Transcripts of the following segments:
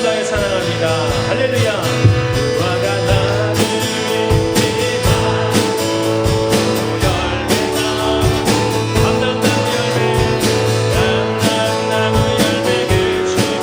다해 찬양합니다. 할렐루야. 무화과 나무 잎이 열매가 감람나무 열매 감람나무 열매 그치고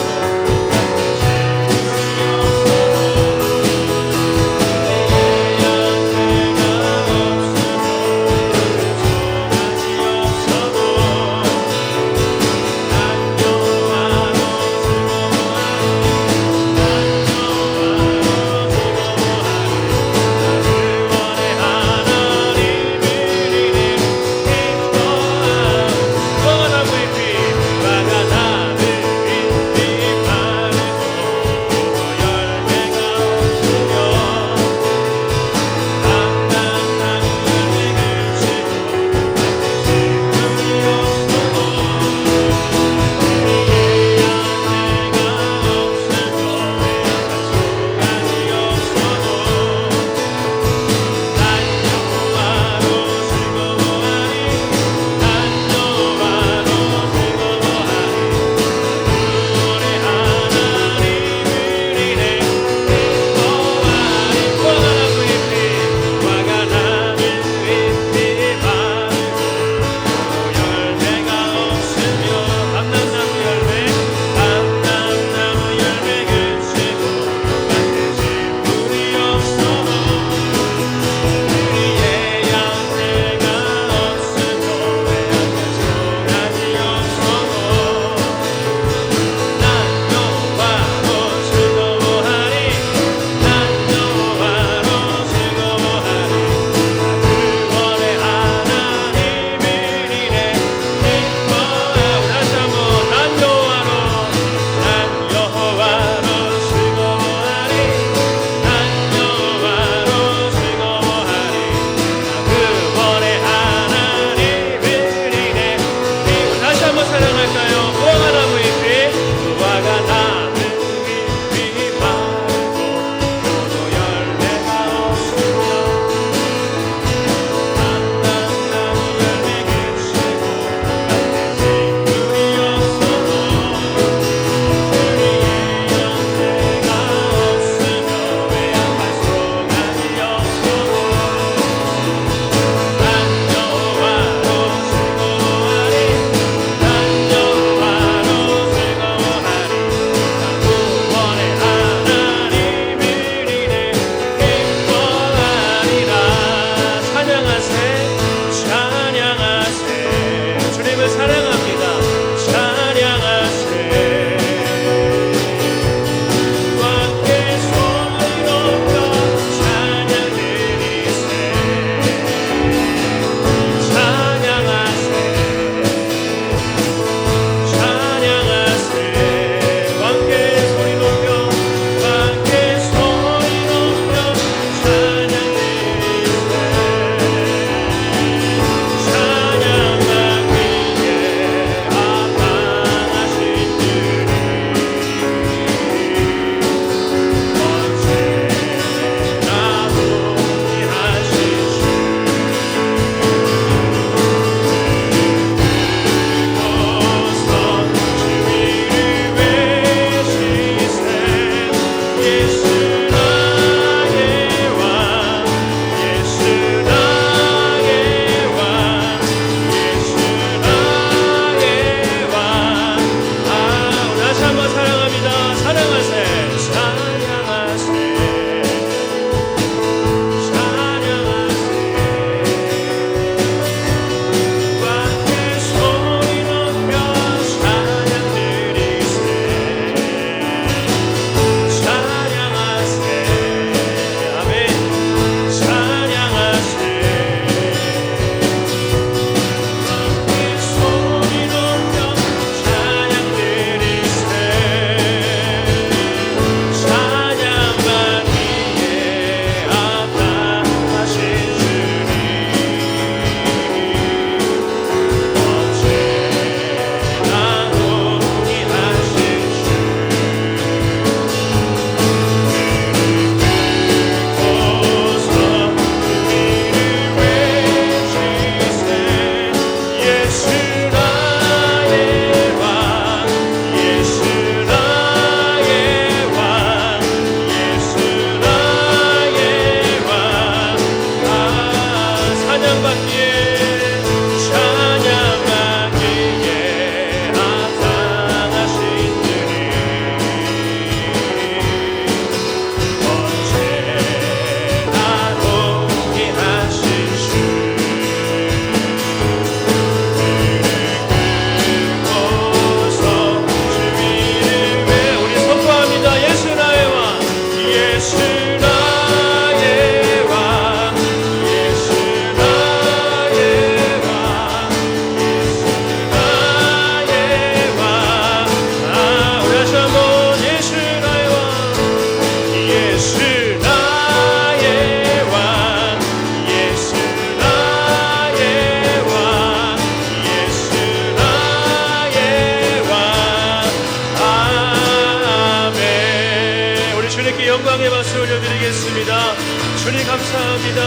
영광의 박수 올려드리겠습니다. 주님 감사합니다.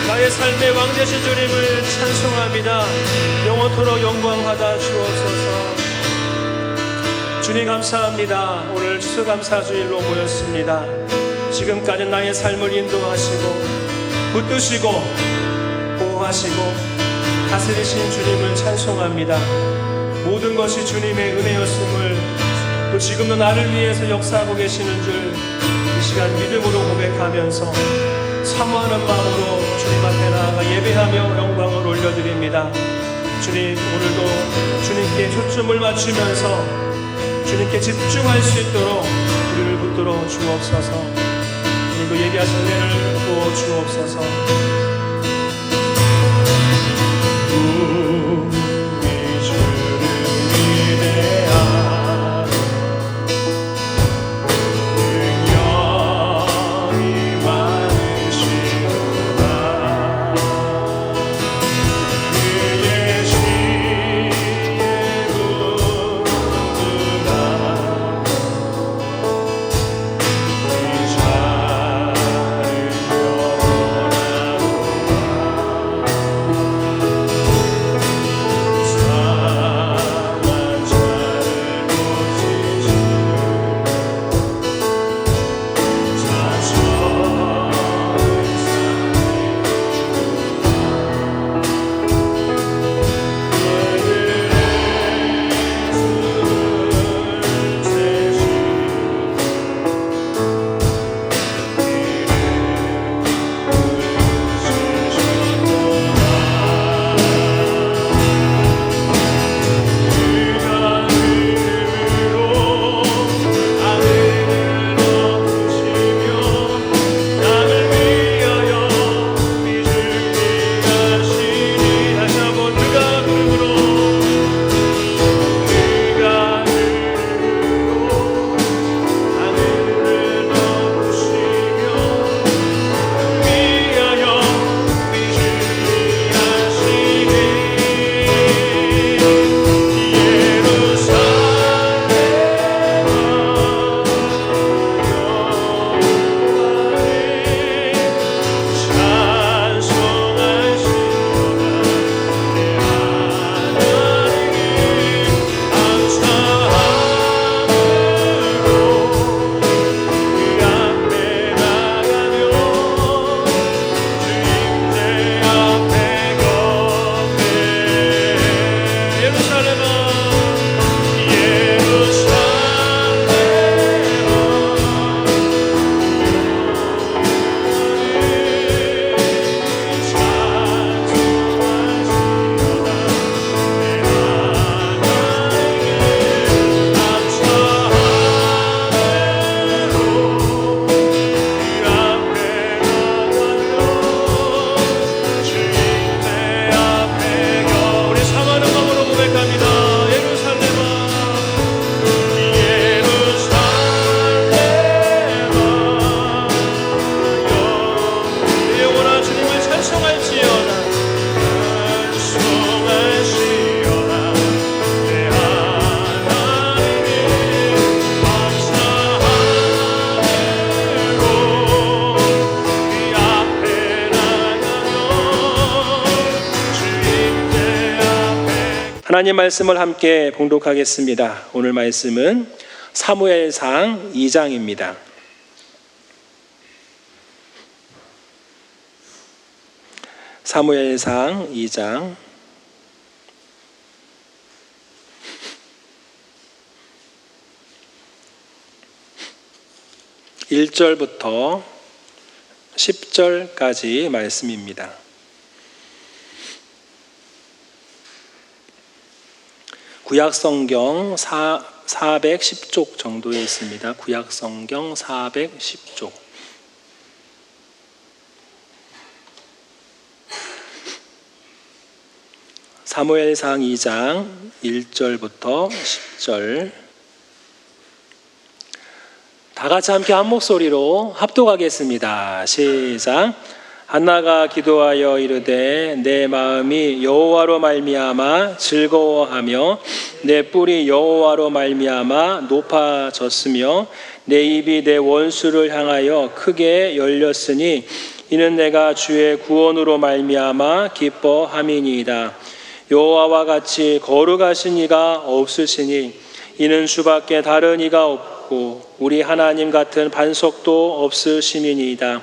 나의 삶의 왕 되신 주님을 찬송합니다. 영원토록 영광받아 주옵소서. 주님 감사합니다. 오늘 추수감사주일로 모였습니다. 지금까지 나의 삶을 인도하시고 붙드시고 보호하시고 다스리신 주님을 찬송합니다. 모든 것이 주님의 은혜였음을, 또 지금도 나를 위해서 역사하고 계시는 줄 이 시간 믿음으로 고백하면서 사모하는 마음으로 주님 앞에 나아가 예배하며 영광을 올려드립니다. 주님, 오늘도 주님께 초점을 맞추면서 주님께 집중할 수 있도록 우리를 붙들어 주옵소서. 오늘도 예비하신 은혜를 부어 주옵소서. 우리 주를 위대하여 능력이 많으시구나. 그의 시에 하나님 말씀을 함께 봉독하겠습니다. 오늘 말씀은 사무엘상 2장입니다. 사무엘상 2장 1절부터 10절까지 말씀입니다. 구약성경 410쪽 정도에 있습니다. 구약성경 410쪽. 사무엘상 2장 1절부터 10절. 다 같이 함께 한 목소리로 합독하겠습니다. 시작. 한나가 기도하여 이르되 내 마음이 여호와로 말미암아 즐거워하며 내 뿔이 여호와로 말미암아 높아졌으며 내 입이 내 원수를 향하여 크게 열렸으니 이는 내가 주의 구원으로 말미암아 기뻐함이니이다. 여호와와 같이 거룩하신 이가 없으시니 이는 주밖에 다른 이가 없고 우리 하나님 같은 반석도 없으심이니이다.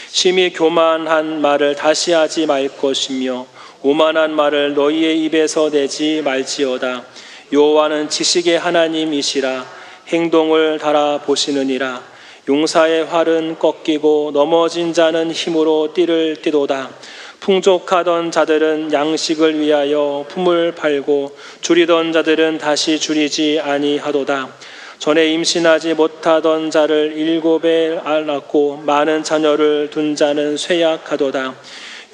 심히 교만한 말을 다시 하지 말 것이며 오만한 말을 너희의 입에서 내지 말지어다. 여호와는 지식의 하나님이시라. 행동을 달아보시느니라. 용사의 활은 꺾이고 넘어진 자는 힘으로 띠를 띠도다. 풍족하던 자들은 양식을 위하여 품을 팔고 줄이던 자들은 다시 줄이지 아니하도다. 전에 임신하지 못하던 자를 7배 낳고 많은 자녀를 둔 자는 쇠약하도다.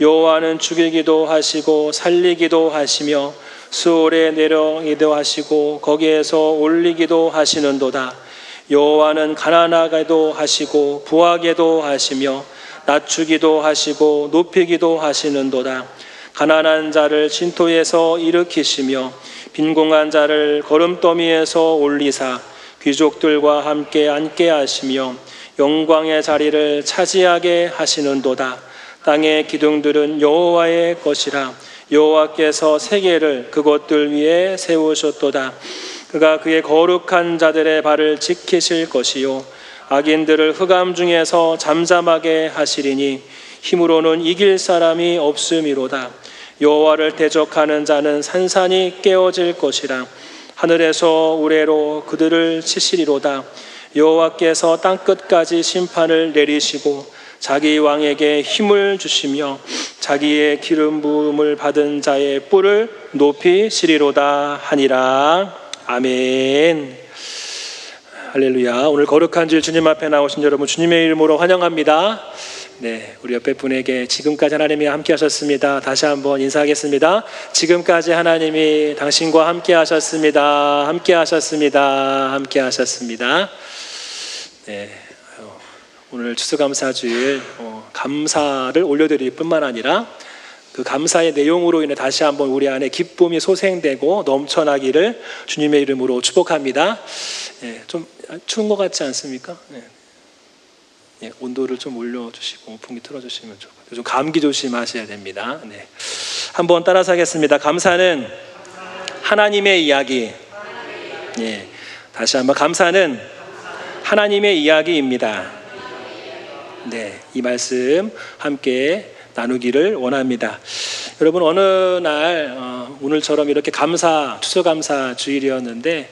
여호와는 죽이기도 하시고 살리기도 하시며 수월에 내려기도 하시고 거기에서 올리기도 하시는도다. 여호와는 가난하게도 하시고 부하게도 하시며 낮추기도 하시고 높이기도 하시는도다. 가난한 자를 진토에서 일으키시며 빈궁한 자를 거름더미에서 올리사 귀족들과 함께 앉게 하시며 영광의 자리를 차지하게 하시는도다. 땅의 기둥들은 여호와의 것이라. 여호와께서 세계를 그것들 위에 세우셨도다. 그가 그의 거룩한 자들의 발을 지키실 것이요 악인들을 흑암 중에서 잠잠하게 하시리니 힘으로는 이길 사람이 없음이로다. 여호와를 대적하는 자는 산산이 깨어질 것이라. 하늘에서 우레로 그들을 치시리로다. 여호와께서 땅끝까지 심판을 내리시고 자기 왕에게 힘을 주시며 자기의 기름 부음을 받은 자의 뿔을 높이시리로다 하니라. 아멘. 할렐루야. 오늘 거룩한 주일 주님 앞에 나오신 여러분 주님의 이름으로 환영합니다. 네, 우리 옆에 분에게 지금까지 하나님이 함께 하셨습니다. 다시 한번 인사하겠습니다. 지금까지 하나님이 당신과 함께 하셨습니다. 함께 하셨습니다. 함께 하셨습니다. 네, 오늘 추수감사주일 감사를 올려드릴 뿐만 아니라 그 감사의 내용으로 인해 다시 한번 우리 안에 기쁨이 소생되고 넘쳐나기를 주님의 이름으로 축복합니다. 네, 좀 추운 것 같지 않습니까? 네. 네, 온도를 좀 올려주시고 풍기 틀어주시면 좋겠어요. 좀 감기 조심하셔야 됩니다. 네. 한번 따라서 하겠습니다. 감사는 하나님의 이야기. 네. 다시 한번 감사는 하나님의 이야기입니다. 네, 이 말씀 함께 나누기를 원합니다. 여러분 어느 날 오늘처럼 이렇게 추수감사 주일이었는데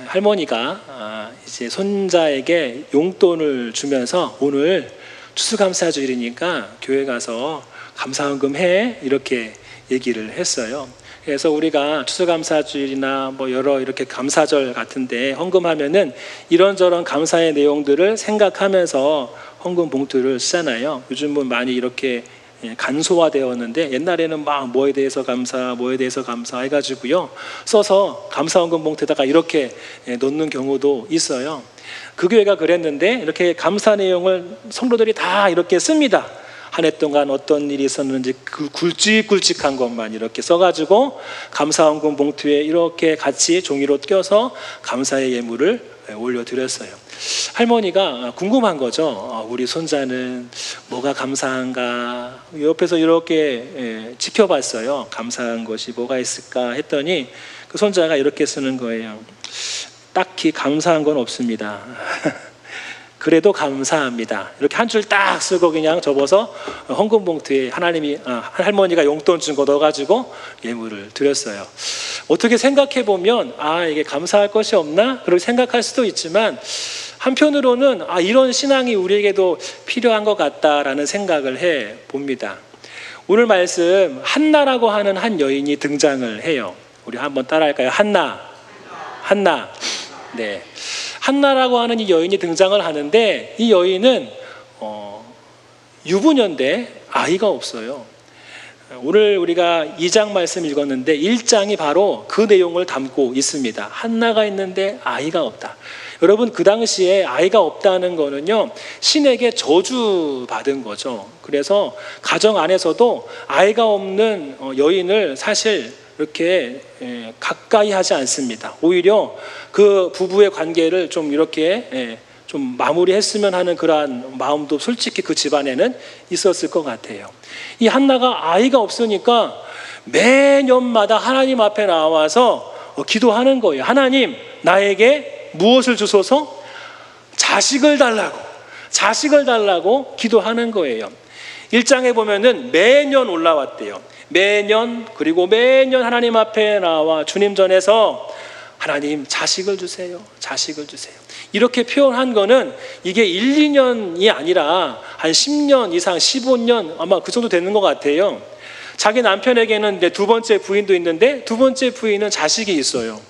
할머니가 이제 손자에게 용돈을 주면서 오늘 추수감사 주일이니까 교회 가서 감사헌금 해 이렇게 얘기를 했어요. 그래서 우리가 추수감사 주일이나 뭐 여러 이렇게 감사절 같은데 헌금하면은 이런저런 감사의 내용들을 생각하면서 헌금 봉투를 쓰잖아요. 요즘은 많이 이렇게 간소화되었는데 옛날에는 막 뭐에 대해서 감사 해가지고요 써서 감사헌금 봉투에다가 이렇게 넣는 경우도 있어요. 그 교회가 그랬는데 이렇게 감사 내용을 성도들이 다 이렇게 씁니다. 한 해 동안 어떤 일이 있었는지 그 굵직굵직한 것만 이렇게 써가지고 감사헌금 봉투에 이렇게 같이 종이로 껴서 감사의 예물을 올려드렸어요. 할머니가 궁금한 거죠. 우리 손자는 뭐가 감사한가 옆에서 이렇게 지켜봤어요. 감사한 것이 뭐가 있을까 했더니 그 손자가 이렇게 쓰는 거예요. 딱히 감사한 건 없습니다. 그래도 감사합니다. 이렇게 한 줄 딱 쓰고 그냥 접어서 헌금 봉투에 할머니가 용돈 준 거 넣어가지고 예물을 드렸어요. 어떻게 생각해 보면 이게 감사할 것이 없나? 그렇게 생각할 수도 있지만 한편으로는 이런 신앙이 우리에게도 필요한 것 같다라는 생각을 해 봅니다. 오늘 말씀 한나라고 하는 한 여인이 등장을 해요. 우리 한번 따라할까요? 한나. 네. 한나라고 하는 이 여인이 등장을 하는데 이 여인은 유부녀인데 아이가 없어요. 오늘 우리가 2장 말씀 읽었는데 1장이 바로 그 내용을 담고 있습니다. 한나가 있는데 아이가 없다. 여러분, 그 당시에 아이가 없다는 거는요, 신에게 저주받은 거죠. 그래서 가정 안에서도 아이가 없는 여인을 사실 이렇게 가까이 하지 않습니다. 오히려 그 부부의 관계를 좀 이렇게 좀 마무리했으면 하는 그러한 마음도 솔직히 그 집안에는 있었을 것 같아요. 이 한나가 아이가 없으니까 매년마다 하나님 앞에 나와서 기도하는 거예요. 하나님, 나에게 무엇을 주소서? 자식을 달라고 기도하는 거예요. 1장에 보면은 매년 올라왔대요. 매년, 그리고 매년 하나님 앞에 나와 주님 전에서 하나님, 자식을 주세요. 이렇게 표현한 거는 이게 1, 2년이 아니라 한 10년 이상, 15년 아마 그 정도 되는 것 같아요. 자기 남편에게는 두 번째 부인도 있는데 두 번째 부인은 자식이 있어요.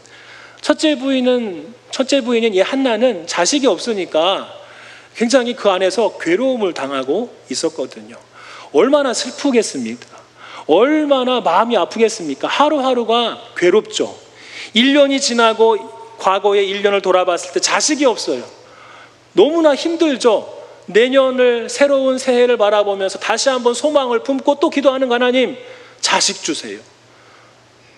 첫째 부인인 이 한나는 자식이 없으니까 굉장히 그 안에서 괴로움을 당하고 있었거든요. 얼마나 슬프겠습니까? 얼마나 마음이 아프겠습니까? 하루하루가 괴롭죠. 1년이 지나고 과거의 1년을 돌아봤을 때 자식이 없어요. 너무나 힘들죠. 내년을, 새로운 새해를 바라보면서 다시 한번 소망을 품고 또 기도하는 하나님, 자식 주세요.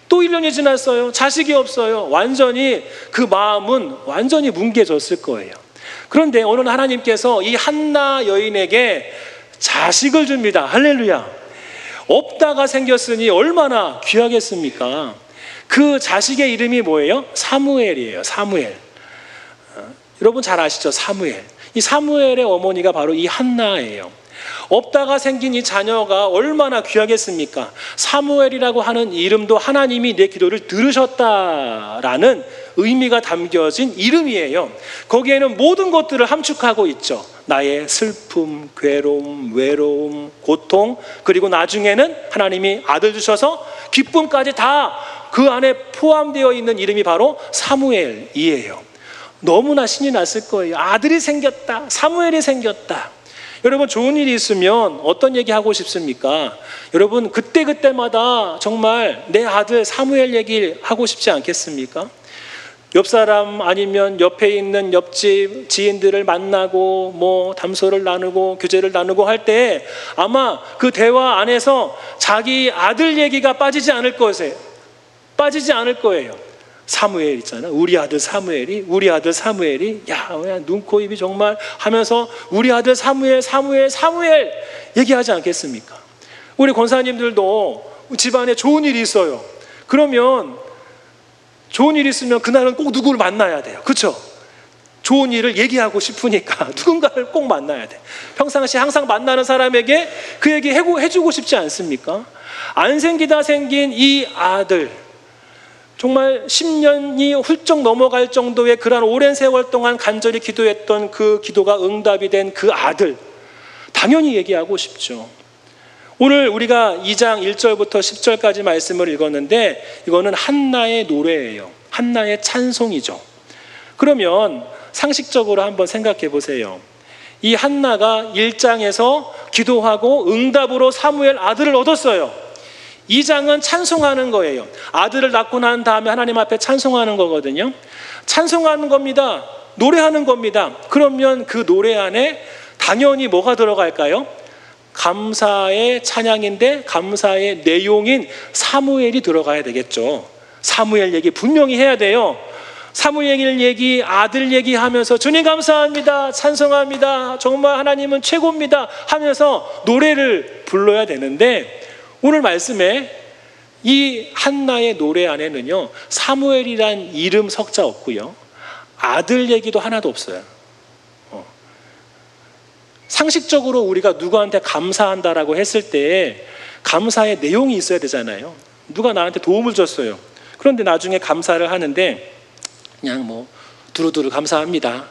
또 1년이 지났어요. 자식이 없어요. 완전히 그 마음은 완전히 뭉개졌을 거예요. 그런데 오늘 하나님께서 이 한나 여인에게 자식을 줍니다. 할렐루야. 없다가 생겼으니 얼마나 귀하겠습니까? 그 자식의 이름이 뭐예요? 사무엘이에요. 사무엘. 여러분 잘 아시죠? 사무엘. 이 사무엘의 어머니가 바로 이 한나예요. 없다가 생긴 이 자녀가 얼마나 귀하겠습니까? 사무엘이라고 하는 이름도 하나님이 내 기도를 들으셨다라는 의미가 담겨진 이름이에요. 거기에는 모든 것들을 함축하고 있죠. 나의 슬픔, 괴로움, 외로움, 고통, 그리고 나중에는 하나님이 아들 주셔서 기쁨까지 다 그 안에 포함되어 있는 이름이 바로 사무엘이에요. 너무나 신이 났을 거예요. 아들이 생겼다. 사무엘이 생겼다. 여러분, 좋은 일이 있으면 어떤 얘기 하고 싶습니까? 여러분, 그때마다 정말 내 아들 사무엘 얘기를 하고 싶지 않겠습니까? 옆 사람 아니면 옆에 있는 옆집 지인들을 만나고 담소를 나누고 교제를 나누고 할 때 아마 그 대화 안에서 자기 아들 얘기가 빠지지 않을 거예요. 사무엘 있잖아. 우리 아들 사무엘이 야, 눈, 코, 입이 정말 하면서 우리 아들 사무엘 얘기하지 않겠습니까? 우리 권사님들도 집안에 좋은 일이 있어요. 그러면 좋은 일이 있으면 그날은 꼭 누구를 만나야 돼요. 그렇죠? 좋은 일을 얘기하고 싶으니까 누군가를 꼭 만나야 돼. 평상시 항상 만나는 사람에게 그 얘기 해주고 싶지 않습니까? 안 생기다 생긴 이 아들, 정말 10년이 훌쩍 넘어갈 정도의 그런 오랜 세월 동안 간절히 기도했던 그 기도가 응답이 된 그 아들, 당연히 얘기하고 싶죠. 오늘 우리가 2장 1절부터 10절까지 말씀을 읽었는데 이거는 한나의 노래예요. 한나의 찬송이죠. 그러면 상식적으로 한번 생각해 보세요. 이 한나가 1장에서 기도하고 응답으로 사무엘 아들을 얻었어요. 2장은 찬송하는 거예요. 아들을 낳고 난 다음에 하나님 앞에 찬송하는 거거든요. 찬송하는 겁니다. 노래하는 겁니다. 그러면 그 노래 안에 당연히 뭐가 들어갈까요? 감사의 찬양인데 감사의 내용인 사무엘이 들어가야 되겠죠. 사무엘 얘기 분명히 해야 돼요. 사무엘 얘기, 아들 얘기하면서 주님 감사합니다, 찬송합니다, 정말 하나님은 최고입니다 하면서 노래를 불러야 되는데 오늘 말씀에 이 한나의 노래 안에는요, 사무엘이란 이름 석자 없고요, 아들 얘기도 하나도 없어요. 상식적으로 우리가 누구한테 감사한다라고 했을 때 감사의 내용이 있어야 되잖아요. 누가 나한테 도움을 줬어요. 그런데 나중에 감사를 하는데 그냥 두루두루 감사합니다,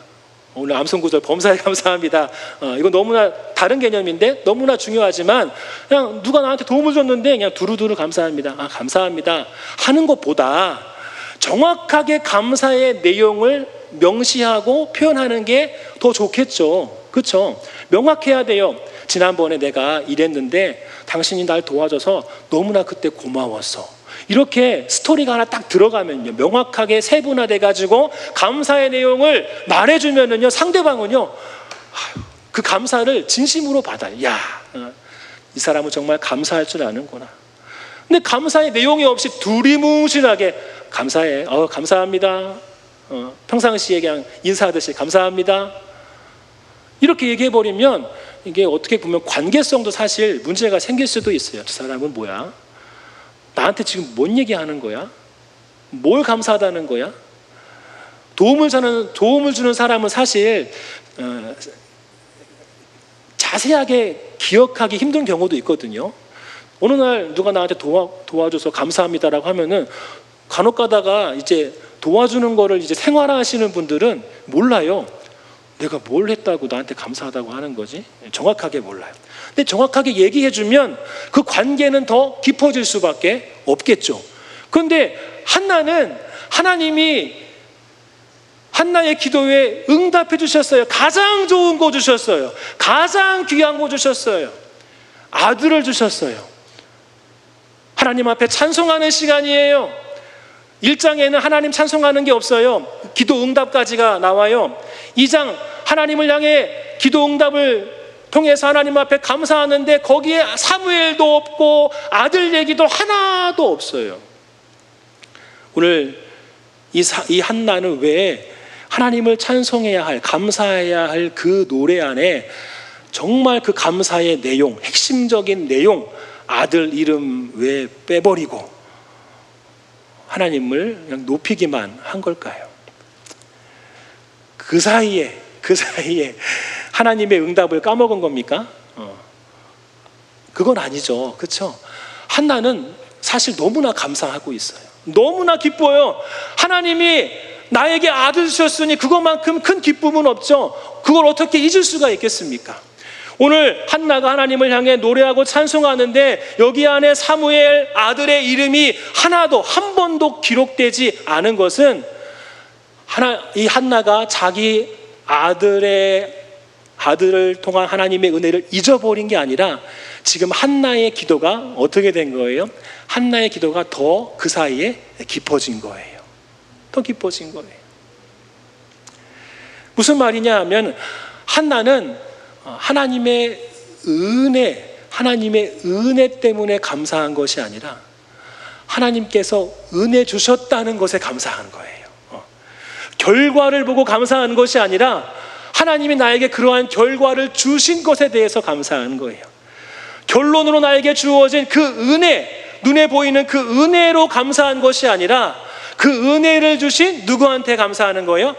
오늘 암송구절 범사에 감사합니다, 이거 너무나 다른 개념인데 너무나 중요하지만 그냥 누가 나한테 도움을 줬는데 그냥 두루두루 감사합니다, 감사합니다 하는 것보다 정확하게 감사의 내용을 명시하고 표현하는 게 더 좋겠죠. 그렇죠? 명확해야 돼요. 지난번에 내가 이랬는데 당신이 날 도와줘서 너무나 그때 고마웠어. 이렇게 스토리가 하나 딱 들어가면요, 명확하게 세분화돼 가지고 감사의 내용을 말해주면은요, 상대방은요, 그 감사를 진심으로 받아요. 야, 이 사람은 정말 감사할 줄 아는구나. 근데 감사의 내용이 없이 두리뭉실하게 감사해, 감사합니다, 평상시에 그냥 인사하듯이 감사합니다, 이렇게 얘기해버리면 이게 어떻게 보면 관계성도 사실 문제가 생길 수도 있어요. 저 사람은 뭐야? 나한테 지금 뭔 얘기하는 거야? 뭘 감사하다는 거야? 도움을 주는 사람은 사실 자세하게 기억하기 힘든 경우도 있거든요. 어느 날 누가 나한테 도와줘서 감사합니다라고 하면은 간혹 가다가 이제 도와주는 거를 이제 생활화하시는 분들은 몰라요. 내가 뭘 했다고 나한테 감사하다고 하는 거지? 정확하게 몰라요. 근데 정확하게 얘기해주면 그 관계는 더 깊어질 수밖에 없겠죠. 그런데 한나는 하나님이 한나의 기도에 응답해 주셨어요. 가장 좋은 거 주셨어요. 가장 귀한 거 주셨어요. 아들을 주셨어요. 하나님 앞에 찬송하는 시간이에요. 1장에는 하나님 찬송하는 게 없어요. 기도 응답까지가 나와요. 2장 하나님을 향해 기도 응답을 통해서 하나님 앞에 감사하는데 거기에 사무엘도 없고 아들 얘기도 하나도 없어요. 오늘 이 한나는 왜 하나님을 찬송해야 할, 감사해야 할 그 노래 안에 정말 그 감사의 내용, 핵심적인 내용, 아들 이름 왜 빼버리고 하나님을 그냥 높이기만 한 걸까요? 그 사이에 하나님의 응답을 까먹은 겁니까? 그건 아니죠. 그렇죠? 한나는 사실 너무나 감사하고 있어요. 너무나 기뻐요. 하나님이 나에게 아들 주셨으니 그것만큼 큰 기쁨은 없죠. 그걸 어떻게 잊을 수가 있겠습니까? 오늘 한나가 하나님을 향해 노래하고 찬송하는데 여기 안에 사무엘 아들의 이름이 하나도 한 번도 기록되지 않은 것은 이 한나가 자기 아들을 통한 하나님의 은혜를 잊어버린 게 아니라 지금 한나의 기도가 어떻게 된 거예요? 한나의 기도가 더 그 사이에 깊어진 거예요. 더 깊어진 거예요. 무슨 말이냐 하면 한나는 하나님의 은혜 때문에 감사한 것이 아니라 하나님께서 은혜 주셨다는 것에 감사한 거예요. 결과를 보고 감사하는 것이 아니라 하나님이 나에게 그러한 결과를 주신 것에 대해서 감사하는 거예요. 결론으로 나에게 주어진 그 은혜, 눈에 보이는 그 은혜로 감사한 것이 아니라 그 은혜를 주신 누구한테 감사하는 거예요?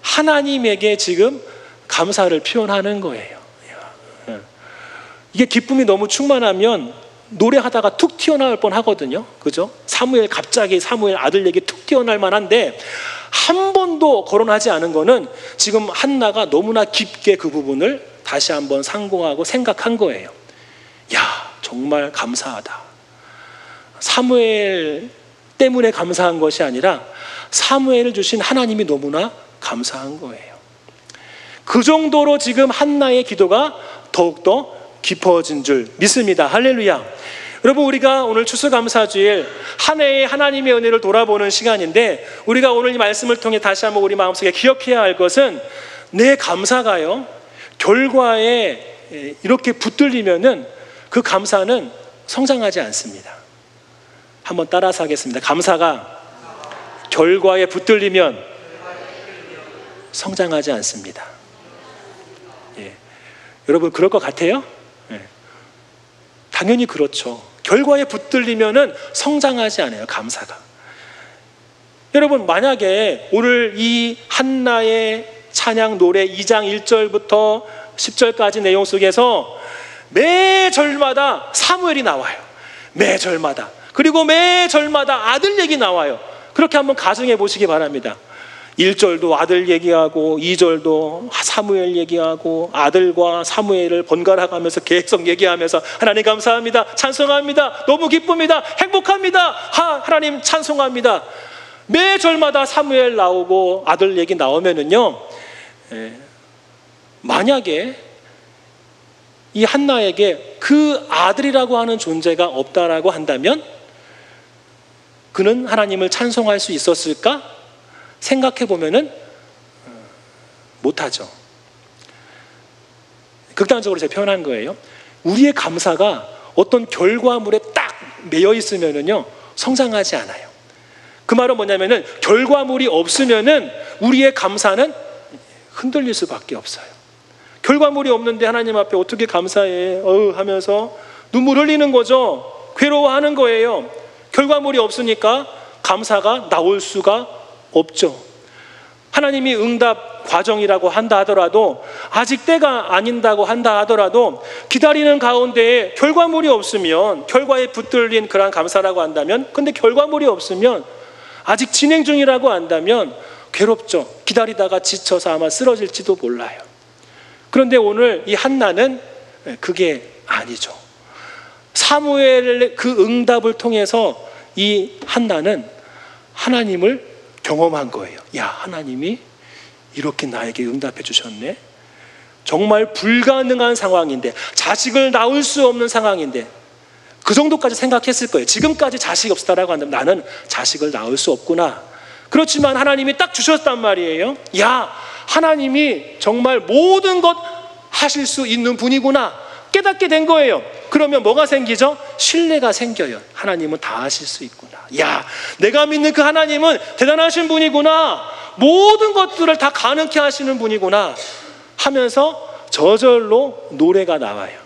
하나님에게 지금 감사를 표현하는 거예요. 이게 기쁨이 너무 충만하면 노래하다가 툭 튀어나올 뻔하거든요. 그죠? 갑자기 사무엘 아들 얘기 툭 튀어나올 만한데 한 번도 거론하지 않은 거는 지금 한나가 너무나 깊게 그 부분을 다시 한번 상고하고 생각한 거예요. 야, 정말 감사하다. 사무엘 때문에 감사한 것이 아니라 사무엘을 주신 하나님이 너무나 감사한 거예요. 그 정도로 지금 한나의 기도가 더욱더 깊어진 줄 믿습니다. 할렐루야. 여러분, 우리가 오늘 추수감사주일 한 해의 하나님의 은혜를 돌아보는 시간인데 우리가 오늘 이 말씀을 통해 다시 한번 우리 마음속에 기억해야 할 것은 내 감사가요, 결과에 이렇게 붙들리면은 그 감사는 성장하지 않습니다. 한번 따라서 하겠습니다. 감사가 결과에 붙들리면 성장하지 않습니다. 여러분, 그럴 것 같아요? 당연히 그렇죠. 결과에 붙들리면은 성장하지 않아요, 감사가. 여러분, 만약에 오늘 이 한나의 찬양 노래 2장 1절부터 10절까지 내용 속에서 매 절마다 사무엘이 나와요. 매 절마다. 그리고 매 절마다 아들 얘기 나와요. 그렇게 한번 가정해 보시기 바랍니다. 1절도 아들 얘기하고 2절도 사무엘 얘기하고 아들과 사무엘을 번갈아 가면서 계속 얘기하면서 하나님 감사합니다, 찬송합니다, 너무 기쁩니다, 행복합니다, 하나님 찬송합니다. 매 절마다 사무엘 나오고 아들 얘기 나오면은요, 만약에 이 한나에게 그 아들이라고 하는 존재가 없다라고 한다면 그는 하나님을 찬송할 수 있었을까? 생각해 보면은 못하죠. 극단적으로 제가 표현한 거예요. 우리의 감사가 어떤 결과물에 딱 매여 있으면은요 성장하지 않아요. 그 말은 뭐냐면은 결과물이 없으면은 우리의 감사는 흔들릴 수밖에 없어요. 결과물이 없는데 하나님 앞에 어떻게 감사해 하면서 눈물 흘리는 거죠. 괴로워하는 거예요. 결과물이 없으니까 감사가 나올 수가 없죠. 하나님이 응답 과정이라고 한다 하더라도, 아직 때가 아닌다고 한다 하더라도 기다리는 가운데에 결과물이 없으면, 결과에 붙들린 그러한 감사라고 한다면, 근데 결과물이 없으면, 아직 진행 중이라고 한다면 괴롭죠. 기다리다가 지쳐서 아마 쓰러질지도 몰라요. 그런데 오늘 이 한나는 그게 아니죠. 사무엘의 그 응답을 통해서 이 한나는 하나님을 경험한 거예요. 야, 하나님이 이렇게 나에게 응답해 주셨네. 정말 불가능한 상황인데, 자식을 낳을 수 없는 상황인데, 그 정도까지 생각했을 거예요. 지금까지 자식이 없었다라고 한다면 나는 자식을 낳을 수 없구나. 그렇지만 하나님이 딱 주셨단 말이에요. 야, 하나님이 정말 모든 것 하실 수 있는 분이구나 깨닫게 된 거예요. 그러면 뭐가 생기죠? 신뢰가 생겨요. 하나님은 다 하실 수 있구나. 야, 내가 믿는 그 하나님은 대단하신 분이구나. 모든 것들을 다 가능케 하시는 분이구나 하면서 저절로 노래가 나와요.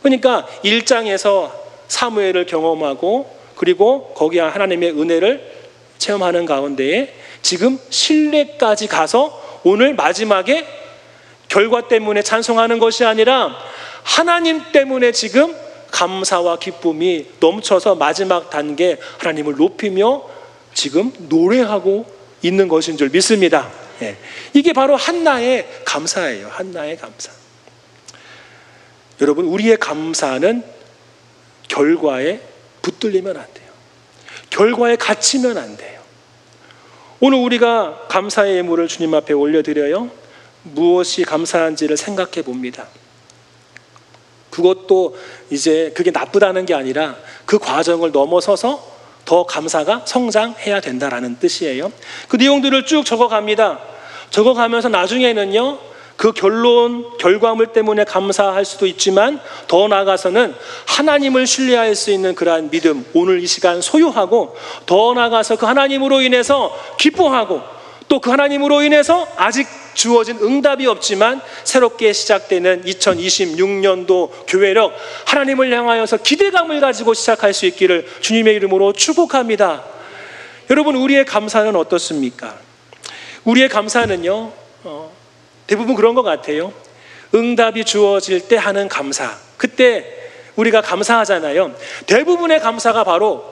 그러니까 1장에서 사무엘을 경험하고, 그리고 거기에 하나님의 은혜를 체험하는 가운데에 지금 신뢰까지 가서 오늘 마지막에 결과 때문에 찬송하는 것이 아니라 하나님 때문에 지금 감사와 기쁨이 넘쳐서 마지막 단계 하나님을 높이며 지금 노래하고 있는 것인 줄 믿습니다. 이게 바로 한나의 감사예요. 한나의 감사. 여러분, 우리의 감사는 결과에 붙들리면 안 돼요. 결과에 갇히면 안 돼요. 오늘 우리가 감사의 예물을 주님 앞에 올려드려요. 무엇이 감사한지를 생각해 봅니다. 그것도 이제 그게 나쁘다는 게 아니라 그 과정을 넘어서서 더 감사가 성장해야 된다라는 뜻이에요. 그 내용들을 쭉 적어갑니다. 적어가면서 나중에는요, 그 결과물 때문에 감사할 수도 있지만 더 나아가서는 하나님을 신뢰할 수 있는 그러한 믿음, 오늘 이 시간 소유하고, 더 나아가서 그 하나님으로 인해서 기뻐하고, 또 그 하나님으로 인해서 아직 주어진 응답이 없지만 새롭게 시작되는 2026년도 교회력, 하나님을 향하여서 기대감을 가지고 시작할 수 있기를 주님의 이름으로 축복합니다. 여러분, 우리의 감사는 어떻습니까? 우리의 감사는요, 대부분 그런 것 같아요. 응답이 주어질 때 하는 감사, 그때 우리가 감사하잖아요. 대부분의 감사가 바로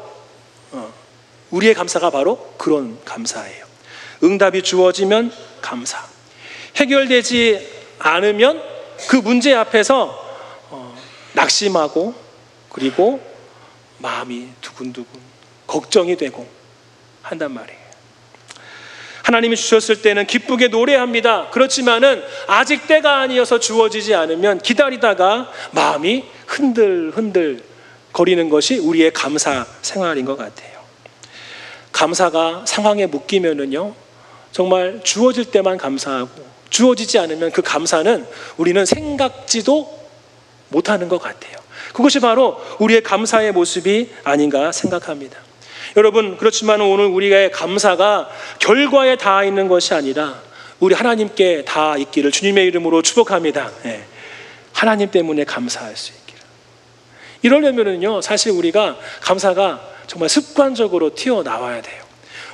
우리의 감사가 바로 그런 감사예요. 응답이 주어지면 감사, 해결되지 않으면 그 문제 앞에서 낙심하고, 그리고 마음이 두근두근 걱정이 되고 한단 말이에요. 하나님이 주셨을 때는 기쁘게 노래합니다. 그렇지만은 아직 때가 아니어서 주어지지 않으면 기다리다가 마음이 흔들흔들 거리는 것이 우리의 감사 생활인 것 같아요. 감사가 상황에 묶이면은요, 정말 주어질 때만 감사하고, 주어지지 않으면 그 감사는 우리는 생각지도 못하는 것 같아요. 그것이 바로 우리의 감사의 모습이 아닌가 생각합니다. 여러분, 그렇지만 오늘 우리의 감사가 결과에 닿아 있는 것이 아니라 우리 하나님께 닿아 있기를 주님의 이름으로 축복합니다. 하나님 때문에 감사할 수 있기를. 이러려면은요, 사실 우리가 감사가 정말 습관적으로 튀어나와야 돼요.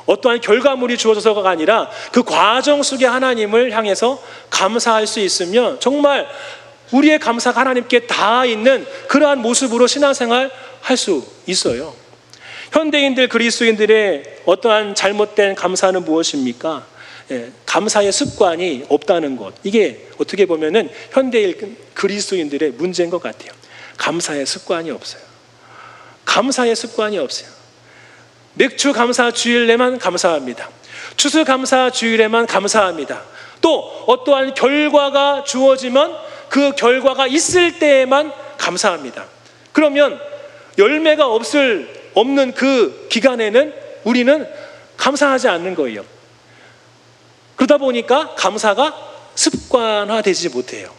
어떠한 결과물이 주어져서가 아니라 그 과정 속에 하나님을 향해서 감사할 수 있으면 정말 우리의 감사가 하나님께 닿아 있는 그러한 모습으로 신앙생활 할 수 있어요. 현대인들, 그리스도인들의 어떠한 잘못된 감사는 무엇입니까? 감사의 습관이 없다는 것. 이게 어떻게 보면은 현대인 그리스도인들의 문제인 것 같아요. 감사의 습관이 없어요. 감사의 습관이 없어요. 맥주 감사 주일에만 감사합니다. 추수 감사 주일에만 감사합니다. 또 어떠한 결과가 주어지면 그 결과가 있을 때에만 감사합니다. 그러면 열매가 없는 그 기간에는 우리는 감사하지 않는 거예요. 그러다 보니까 감사가 습관화되지 못해요.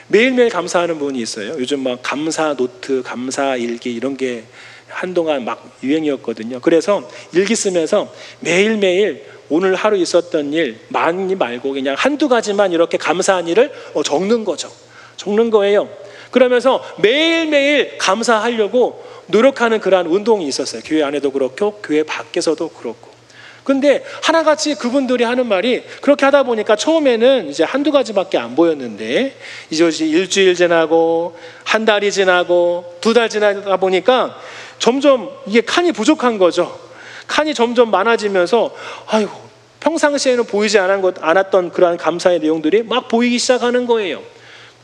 매일매일 감사하는 분이 있어요. 요즘 막 감사 노트, 감사 일기 이런 게 한동안 막 유행이었거든요. 그래서 일기 쓰면서 매일매일 오늘 하루 있었던 일 많이 말고 그냥 한두 가지만 이렇게 감사한 일을 적는 거죠. 적는 거예요. 그러면서 매일매일 감사하려고 노력하는 그러한 운동이 있었어요. 교회 안에도 그렇고 교회 밖에서도 그렇고. 근데 하나같이 그분들이 하는 말이 그렇게 하다 보니까 처음에는 이제 한두 가지밖에 안 보였는데 이제 일주일 지나고 한 달이 지나고 두 달 지나다 보니까 점점 이게 칸이 부족한 거죠. 칸이 점점 많아지면서 아이고 평상시에는 보이지 않았던 그러한 감사의 내용들이 막 보이기 시작하는 거예요.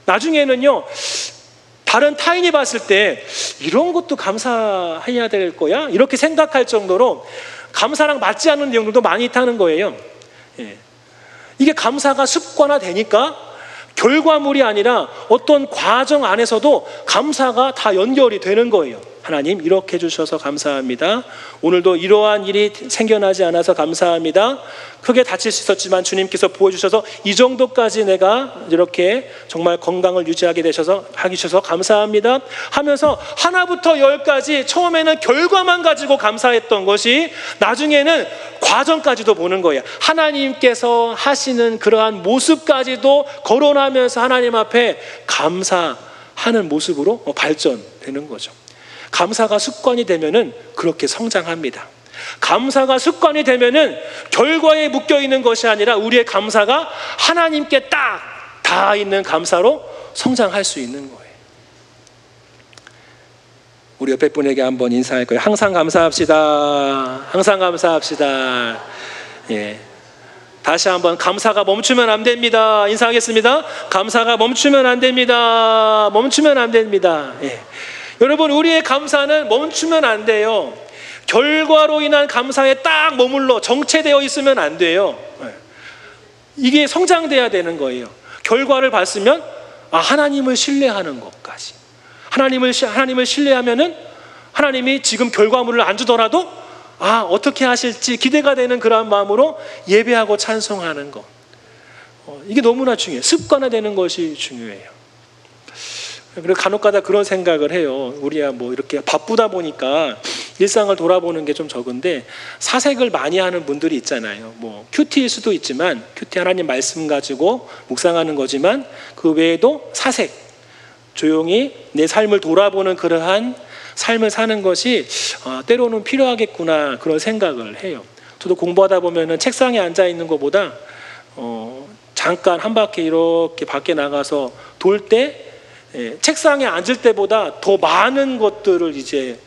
나중에는요 다른 타인이 봤을 때 이런 것도 감사해야 될 거야? 이렇게 생각할 정도로 감사랑 맞지 않는 내용들도 많이 있다는 거예요. 이게 감사가 습관화되니까 결과물이 아니라 어떤 과정 안에서도 감사가 다 연결이 되는 거예요. 하나님 이렇게 해주셔서 감사합니다. 오늘도 이러한 일이 생겨나지 않아서 감사합니다. 크게 다칠 수 있었지만 주님께서 보여주셔서 이 정도까지 내가 이렇게 정말 건강을 유지하게 되셔서 감사합니다 하면서 하나부터 열까지 처음에는 결과만 가지고 감사했던 것이 나중에는 과정까지도 보는 거예요. 하나님께서 하시는 그러한 모습까지도 거론하면서 하나님 앞에 감사하는 모습으로 발전되는 거죠. 감사가 습관이 되면은 그렇게 성장합니다. 감사가 습관이 되면은 결과에 묶여 있는 것이 아니라 우리의 감사가 하나님께 딱 닿아 있는 감사로 성장할 수 있는 거예요. 우리 옆에 분에게 한번 인사할 거예요. 항상 감사합시다. 항상 감사합시다. 예. 다시 한번 감사가 멈추면 안 됩니다. 인사하겠습니다. 감사가 멈추면 안 됩니다. 멈추면 안 됩니다. 예. 여러분 우리의 감사는 멈추면 안 돼요. 결과로 인한 감사에 딱 머물러 정체되어 있으면 안 돼요. 이게 성장돼야 되는 거예요. 결과를 봤으면 하나님을 신뢰하는 것까지. 하나님을 신뢰하면은 하나님이 지금 결과물을 안 주더라도 어떻게 하실지 기대가 되는 그런 마음으로 예배하고 찬송하는 것. 이게 너무나 중요해요. 습관화되는 것이 중요해요. 그리고 간혹가다 그런 생각을 해요. 우리야 뭐 이렇게 바쁘다 보니까 일상을 돌아보는 게 좀 적은데 사색을 많이 하는 분들이 있잖아요. 뭐 큐티일 수도 있지만 큐티 하나님 말씀 가지고 묵상하는 거지만 그 외에도 사색, 조용히 내 삶을 돌아보는 그러한 삶을 사는 것이 때로는 필요하겠구나 그런 생각을 해요. 저도 공부하다 보면은 책상에 앉아 있는 것보다 잠깐 한 바퀴 이렇게 밖에 나가서 돌 때 책상에 앉을 때보다 더 많은 것들을 이제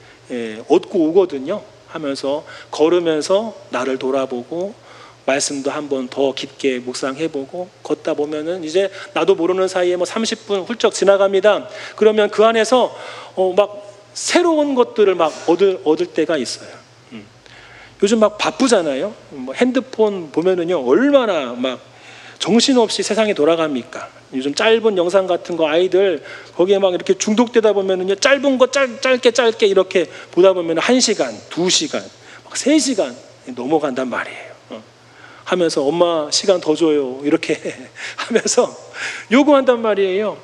얻고 오거든요. 하면서 걸으면서 나를 돌아보고 말씀도 한번 더 깊게 묵상해보고 걷다 보면은 이제 나도 모르는 사이에 뭐 30분 훌쩍 지나갑니다. 그러면 그 안에서 막 새로운 것들을 막 얻을 때가 있어요. 요즘 막 바쁘잖아요. 뭐 핸드폰 보면은요 얼마나 막 정신없이 세상이 돌아갑니까? 요즘 짧은 영상 같은 거 아이들 거기에 막 이렇게 중독되다 보면은요 짧은 거 짧게 이렇게 보다 보면 1시간, 2시간, 막 3시간 넘어간단 말이에요. 하면서 엄마 시간 더 줘요 이렇게 하면서 요구한단 말이에요.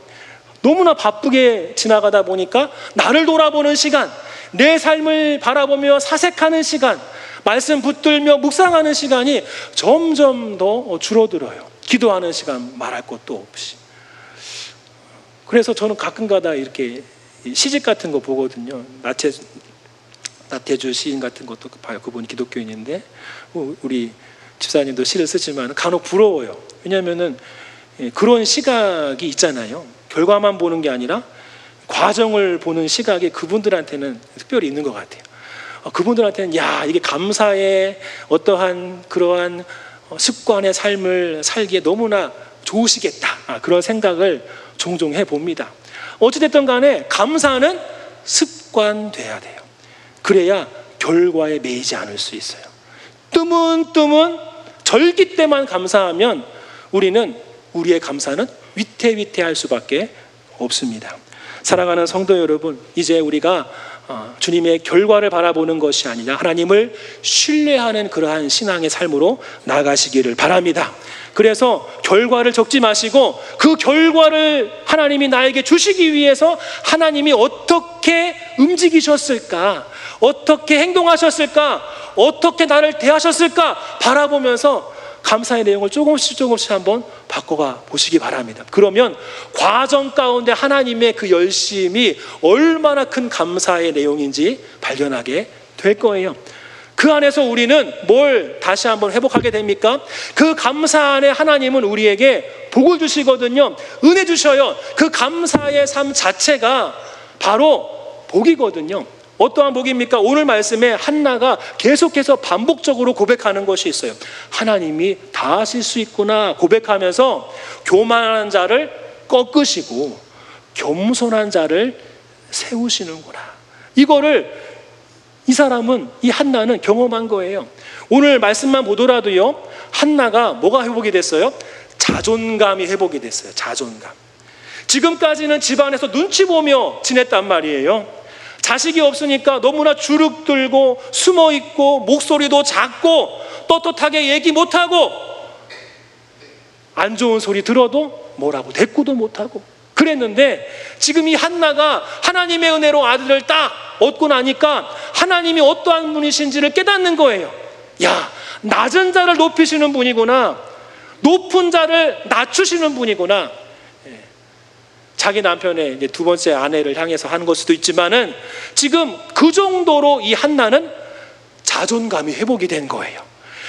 너무나 바쁘게 지나가다 보니까 나를 돌아보는 시간, 내 삶을 바라보며 사색하는 시간, 말씀 붙들며 묵상하는 시간이 점점 더 줄어들어요. 기도하는 시간 말할 것도 없이. 그래서 저는 가끔가다 이렇게 시집 같은 거 보거든요. 나태주 시인 같은 것도 봐요. 그분이 기독교인인데 우리 집사님도 시를 쓰지만 간혹 부러워요. 왜냐하면은 그런 시각이 있잖아요. 결과만 보는 게 아니라 과정을 보는 시각이 그분들한테는 특별히 있는 것 같아요. 그분들한테는 이게 감사의 어떠한 그러한 습관의 삶을 살기에 너무나 좋으시겠다 그런 생각을 종종 해봅니다. 어찌됐든 간에 감사는 습관돼야 돼요. 그래야 결과에 매이지 않을 수 있어요. 뜨문뜨문 절기 때만 감사하면 우리의 감사는 위태위태할 수밖에 없습니다. 사랑하는 성도 여러분, 이제 우리가 주님의 결과를 바라보는 것이 아니라 하나님을 신뢰하는 그러한 신앙의 삶으로 나아가시기를 바랍니다. 그래서 결과를 적지 마시고 그 결과를 하나님이 나에게 주시기 위해서 하나님이 어떻게 움직이셨을까, 어떻게 행동하셨을까, 어떻게 나를 대하셨을까 바라보면서 감사의 내용을 조금씩 한번 바꿔가 보시기 바랍니다. 그러면 과정 가운데 하나님의 그 열심이 얼마나 큰 감사의 내용인지 발견하게 될 거예요. 그 안에서 우리는 뭘 다시 한번 회복하게 됩니까? 그 감사 안에 하나님은 우리에게 복을 주시거든요. 은혜 주셔요. 그 감사의 삶 자체가 바로 복이거든요. 어떠한 복입니까? 오늘 말씀에 한나가 계속해서 반복적으로 고백하는 것이 있어요. 하나님이 다 하실 수 있구나 고백하면서 교만한 자를 꺾으시고 겸손한 자를 세우시는구나. 이거를 이 사람은, 이 한나는 경험한 거예요. 오늘 말씀만 보더라도요, 한나가 뭐가 회복이 됐어요? 자존감이 회복이 됐어요. 자존감. 지금까지는 집안에서 눈치 보며 지냈단 말이에요. 자식이 없으니까 너무나 주눅들고 숨어있고 목소리도 작고 떳떳하게 얘기 못하고 안 좋은 소리 들어도 뭐라고 대꾸도 못하고 그랬는데, 지금 이 한나가 하나님의 은혜로 아들을 딱 얻고 나니까 하나님이 어떠한 분이신지를 깨닫는 거예요. 야, 낮은 자를 높이시는 분이구나, 높은 자를 낮추시는 분이구나. 자기 남편의 이제 두 번째 아내를 향해서 하는 걸 수도 있지만은 지금 그 정도로 이 한나는 자존감이 회복이 된 거예요.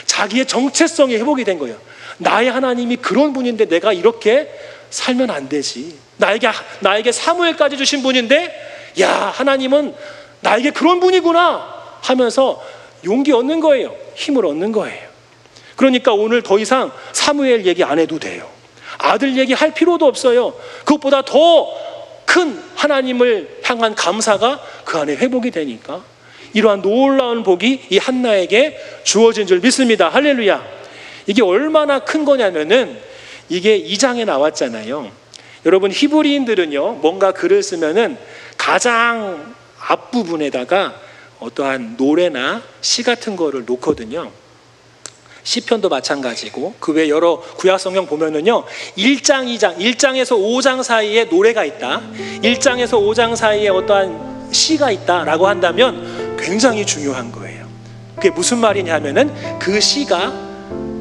자기의 정체성이 회복이 된 거예요. 나의 하나님이 그런 분인데 내가 이렇게 살면 안 되지. 나에게 사무엘까지 주신 분인데, 야, 하나님은 나에게 그런 분이구나 하면서 용기 얻는 거예요. 힘을 얻는 거예요. 그러니까 오늘 더 이상 사무엘 얘기 안 해도 돼요. 아들 얘기할 필요도 없어요. 그것보다 더 큰 하나님을 향한 감사가 그 안에 회복이 되니까 이러한 놀라운 복이 이 한나에게 주어진 줄 믿습니다. 할렐루야. 이게 얼마나 큰 거냐면은 이게 2장에 나왔잖아요. 여러분, 히브리인들은요, 뭔가 글을 쓰면은 가장 앞부분에다가 어떠한 노래나 시 같은 거를 놓거든요. 시편도 마찬가지고 그 외 여러 구약 성경 보면은요, 1장, 2장, 1장에서 5장 사이에 노래가 있다, 1장에서 5장 사이에 어떠한 시가 있다라고 한다면 굉장히 중요한 거예요. 그게 무슨 말이냐면은 그 시가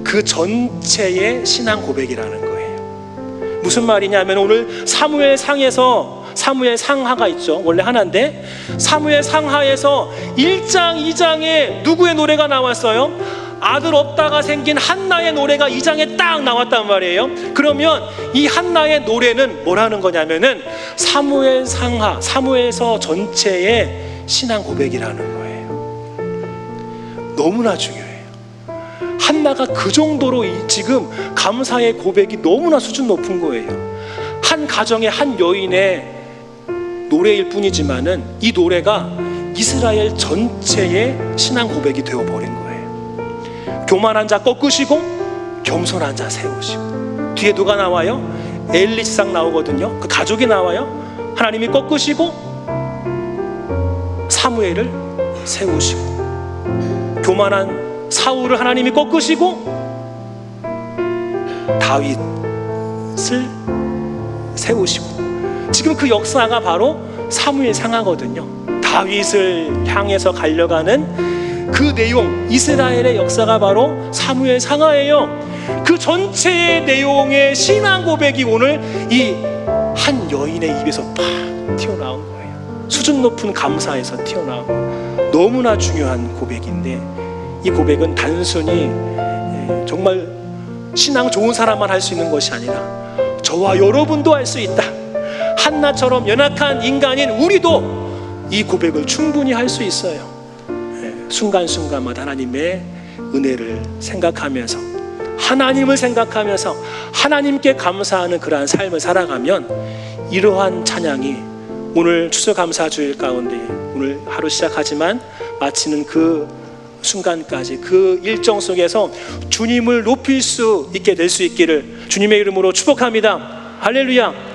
그 전체의 신앙 고백이라는 거예요. 무슨 말이냐면 오늘 사무엘 상하가 있죠. 원래 하나인데 사무엘 상하에서 1장, 2장에 누구의 노래가 나왔어요? 아들 없다가 생긴 한나의 노래가 2장에 딱 나왔단 말이에요. 그러면 이 한나의 노래는 뭐라는 거냐면은 사무엘 상하, 사무엘서 전체의 신앙 고백이라는 거예요. 너무나 중요해요. 한나가 그 정도로 지금 감사의 고백이 너무나 수준 높은 거예요. 한 가정의 한 여인의 노래일 뿐이지만은 이 노래가 이스라엘 전체의 신앙 고백이 되어버린 거예요. 교만한 자 꺾으시고 겸손한 자 세우시고. 뒤에 누가 나와요? 엘리상 나오거든요. 그 가족이 나와요. 하나님이 꺾으시고 사무엘을 세우시고, 교만한 사울을 하나님이 꺾으시고 다윗을 세우시고. 지금 그 역사가 바로 사무엘 상하거든요. 다윗을 향해서 갈려가는 그 내용, 이스라엘의 역사가 바로 사무엘 상하예요. 그 전체의 내용의 신앙 고백이 오늘 이 한 여인의 입에서 팍 튀어나온 거예요. 수준 높은 감사에서 튀어나온 거예요. 너무나 중요한 고백인데 이 고백은 단순히 정말 신앙 좋은 사람만 할 수 있는 것이 아니라 저와 여러분도 할 수 있다. 한나처럼 연약한 인간인 우리도 이 고백을 충분히 할 수 있어요. 순간순간마다 하나님의 은혜를 생각하면서, 하나님을 생각하면서 하나님께 감사하는 그러한 삶을 살아가면 이러한 찬양이 오늘 추수감사주일 가운데 오늘 하루 시작하지만 마치는 그 순간까지 그 일정 속에서 주님을 높일 수 있게 될 수 있기를 주님의 이름으로 축복합니다. 할렐루야.